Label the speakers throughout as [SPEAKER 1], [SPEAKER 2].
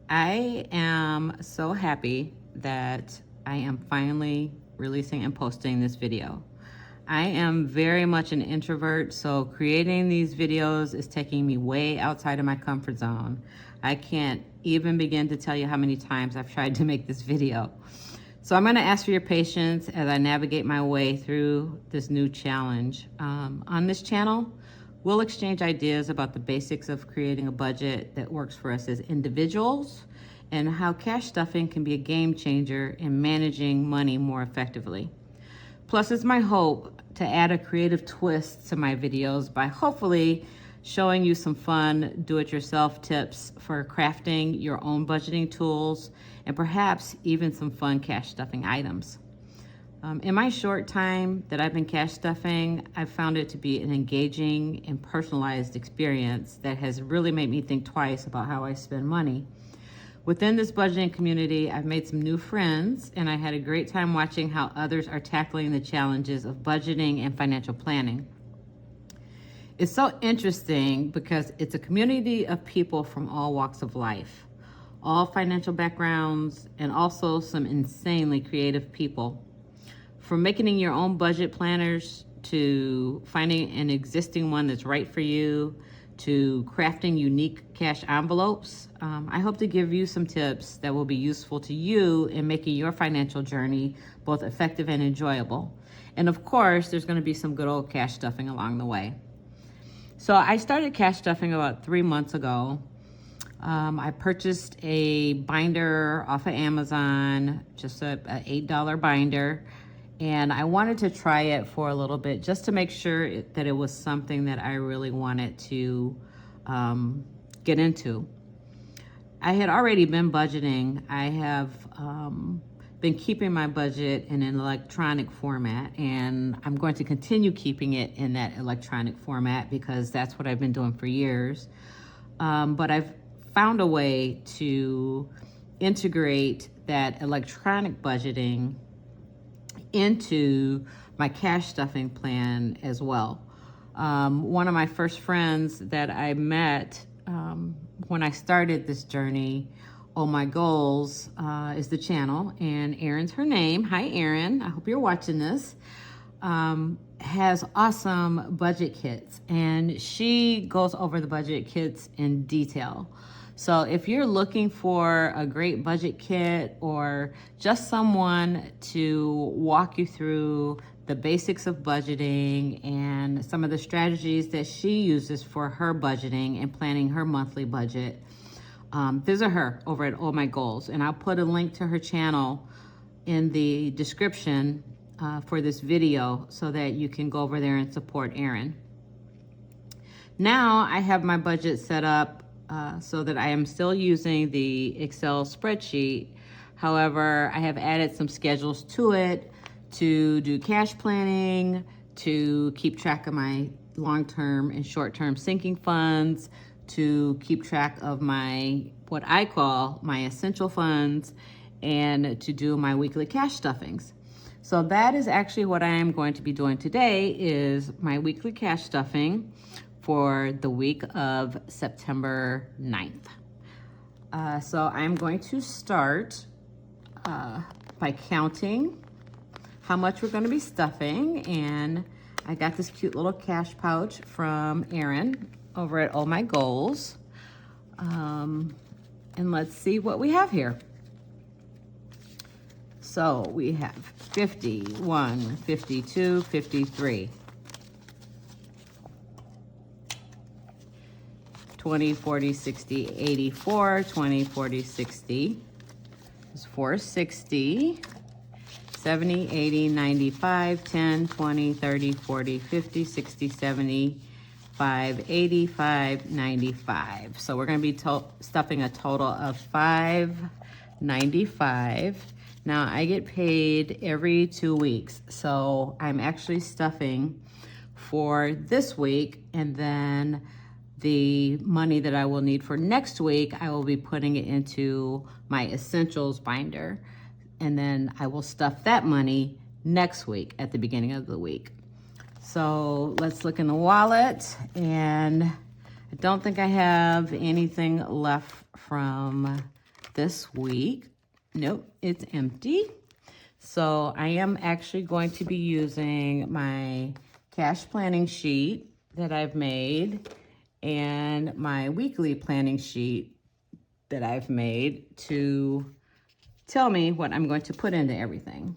[SPEAKER 1] I am so happy that I am finally releasing and posting this video. I am very much an introvert, so creating these videos is taking me way outside of my comfort zone. I can't even begin to tell you how many times I've tried to make this video. So I'm going to ask for your patience as I navigate my way through this new challenge. On this channel, we'll exchange ideas about the basics of creating a budget that works for us as individuals and how cash stuffing can be a game changer in managing money more effectively. Plus, it's my hope to add a creative twist to my videos by hopefully showing you some fun do-it-yourself tips for crafting your own budgeting tools and perhaps even some fun cash stuffing items. In my short time that I've been cash stuffing, I've found it to be an engaging and personalized experience that has really made me think twice about how I spend money. Within this budgeting community, I've made some new friends, and I had a great time watching how others are tackling the challenges of budgeting and financial planning. It's so interesting because it's a community of people from all walks of life, all financial backgrounds, and also some insanely creative people. From making your own budget planners to finding an existing one that's right for you, to crafting unique cash envelopes, I hope to give you some tips that will be useful to you in making your financial journey both effective and enjoyable. And of course, there's going to be some good old cash stuffing along the way. So I started cash stuffing about 3 months ago. I purchased a binder off of Amazon, just a $8 binder. And I wanted to try it for a little bit just to make sure that it was something that I really wanted to get into. I had already been budgeting. I have been keeping my budget in an electronic format, and I'm going to continue keeping it in that electronic format because that's what I've been doing for years. But I've found a way to integrate that electronic budgeting into my cash stuffing plan as well. One of my first friends that I met when I started this journey, Oh My Goals, is the channel, and Erin's her name. Hi, Erin. I hope you're watching this. Has awesome budget kits, and she goes over the budget kits in detail. So if you're looking for a great budget kit or just someone to walk you through the basics of budgeting and some of the strategies that she uses for her budgeting and planning her monthly budget, visit her over at Oh My Goals. And I'll put a link to her channel in the description for this video so that you can go over there and support Erin. Now I have my budget set up so that I am still using the Excel spreadsheet. However, I have added some schedules to it to do cash planning, to keep track of my long-term and short-term sinking funds, to keep track of my, what I call my essential funds, and to do my weekly cash stuffings. So that is actually what I am going to be doing today, is my weekly cash stuffing for the week of September 9th. So I'm going to start by counting how much we're going to be stuffing. And I got this cute little cash pouch from Erin over at Oh My Goals. And let's see what we have here. So we have 51, 52, 53. 20, 40, 60, 84, 20, 40, 60 is 460, 70, 80, 95, 10, 20, 30, 40, 50, 60, 75, 85, 95. So we're gonna be stuffing a total of 595. Now I get paid every 2 weeks. So I'm actually stuffing for this week, and then the money that I will need for next week, I will be putting it into my essentials binder. And then I will stuff that money next week at the beginning of the week. So let's look in the wallet, and I don't think I have anything left from this week. Nope, it's empty. So I am actually going to be using my cash planning sheet that I've made and my weekly planning sheet that I've made to tell me what I'm going to put into everything.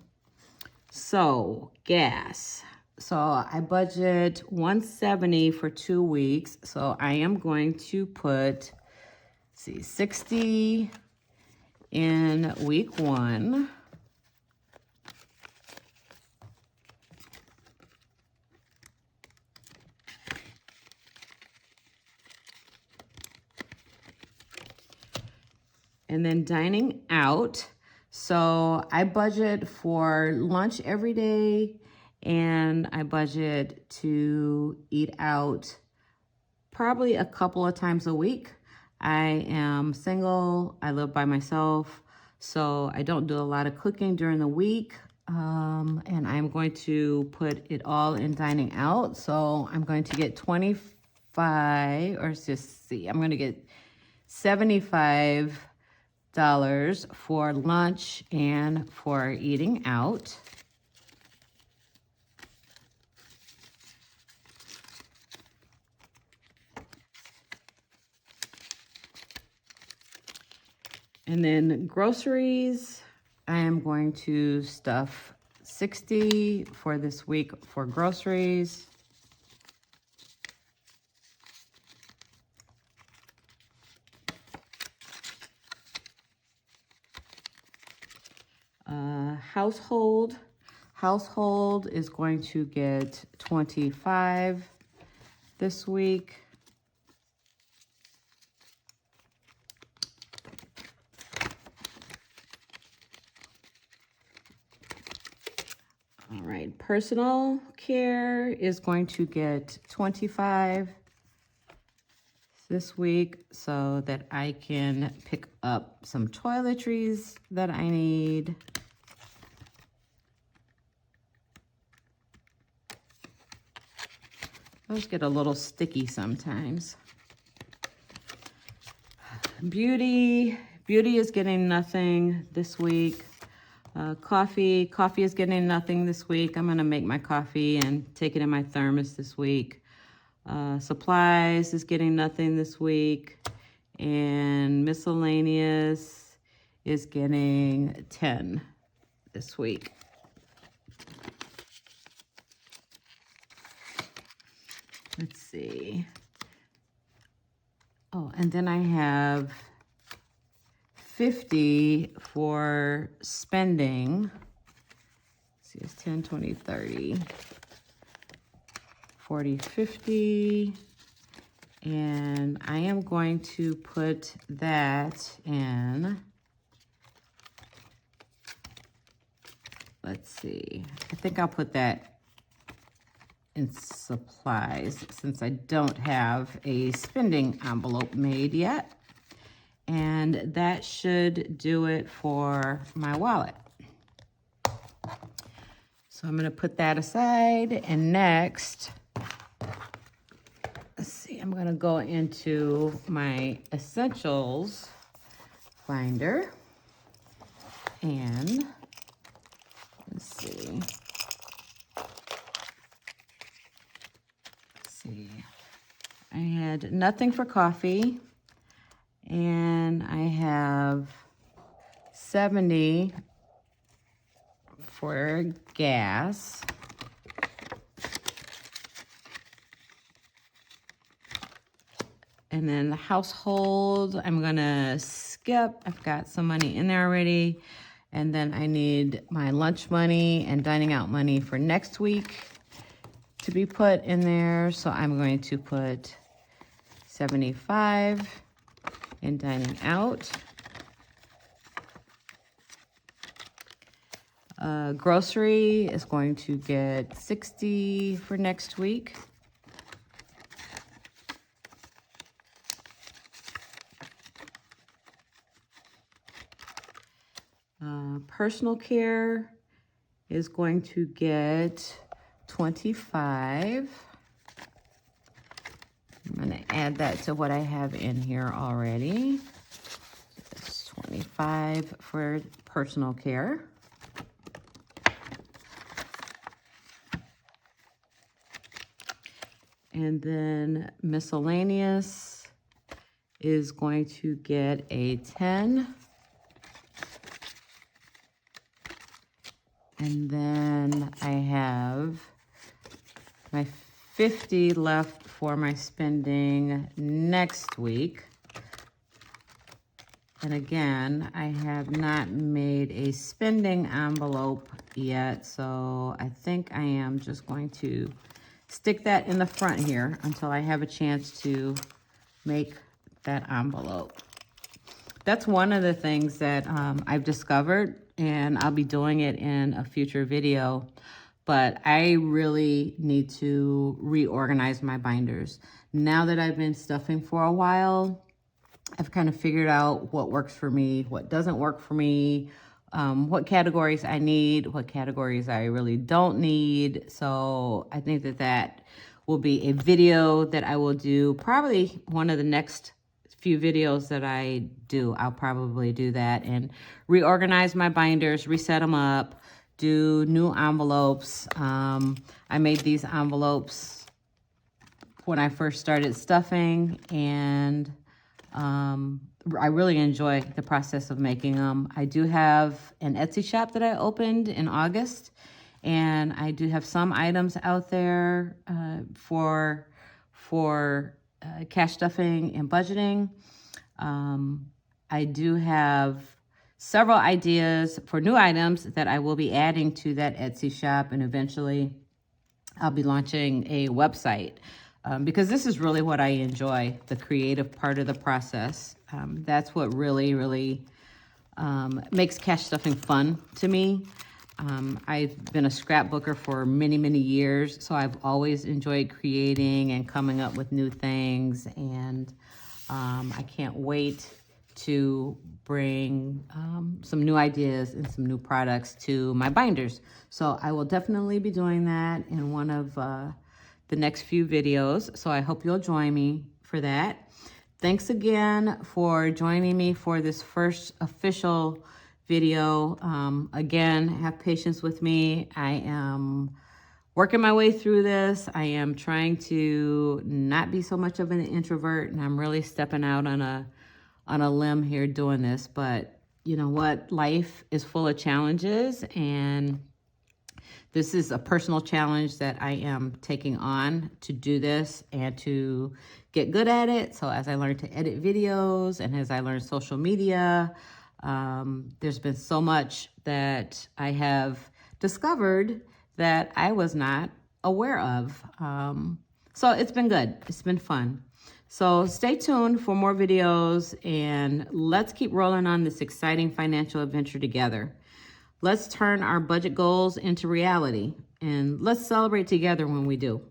[SPEAKER 1] So gas. So I budget $170 for 2 weeks. So I am going to put, see, $60 in week 1. And then dining out. So I budget for lunch every day, and I budget to eat out probably a couple of times a week. I am single, I live by myself, so I don't do a lot of cooking during the week. And I'm going to put it all in dining out. So I'm going to get 25, or just see, I'm going to get $75 for lunch and for eating out. And then groceries, I am going to stuff $60 for this week for groceries. Household is going to get $25 this week. All right, personal care is going to get $25 this week so that I can pick up some toiletries that I need. Those get a little sticky sometimes. Beauty is getting nothing this week. Coffee is getting nothing this week. I'm gonna make my coffee and take it in my thermos this week. Supplies is getting nothing this week. And miscellaneous is getting 10 this week. Let's see. Oh, and then I have 50 for spending. Let's see, it's 10, 20, 30, 40, 50. And I am going to put that in, let's see, I think I'll put that in supplies since I don't have a spending envelope made yet. And that should do it for my wallet. So I'm gonna put that aside, and next, let's see, I'm gonna go into my essentials binder, and let's see. I had nothing for coffee, and I have 70 for gas. And then the household, I'm gonna skip. I've got some money in there already. And then I need my lunch money and dining out money for next week to be put in there. So I'm going to put 75 in dining out. Grocery is going to get 60 for next week. Personal care is going to get 25. I'm going to add that to what I have in here already. That's 25. 5 for personal care. And then miscellaneous is going to get a 10. And then I have my 50 left for my spending next week. And again, I have not made a spending envelope yet, so I think I am just going to stick that in the front here until I have a chance to make that envelope. That's one of the things that I've discovered, and I'll be doing it in a future video, but I really need to reorganize my binders. Now that I've been stuffing for a while, I've kind of figured out what works for me, what doesn't work for me, what categories I need, what categories I really don't need. So I think that that will be a video that I will do, probably one of the next few videos that I do. I'll probably do that and reorganize my binders, reset them up, do new envelopes. I made these envelopes when I first started stuffing, and I really enjoy the process of making them. I do have an Etsy shop that I opened in August, and I do have some items out there for cash stuffing and budgeting. I do have several ideas for new items that I will be adding to that Etsy shop, and eventually I'll be launching a website. Because this is really what I enjoy, the creative part of the process. That's what really makes cash stuffing fun to me. I've been a scrapbooker for many years, so I've always enjoyed creating and coming up with new things, and I can't wait to bring some new ideas and some new products to my binders. So I will definitely be doing that in one of the next few videos. So I hope you'll join me for that. Thanks again for joining me for this first official video. Again, have patience with me. I am working my way through this. I am trying to not be so much of an introvert, and I'm really stepping out on a limb here doing this. But you know what? Life is full of challenges, and this is a personal challenge that I am taking on to do this and to get good at it. So as I learn to edit videos and as I learn social media, there's been so much that I have discovered that I was not aware of. So it's been good. It's been fun. So stay tuned for more videos, and let's keep rolling on this exciting financial adventure together. Let's turn our budget goals into reality, and let's celebrate together when we do.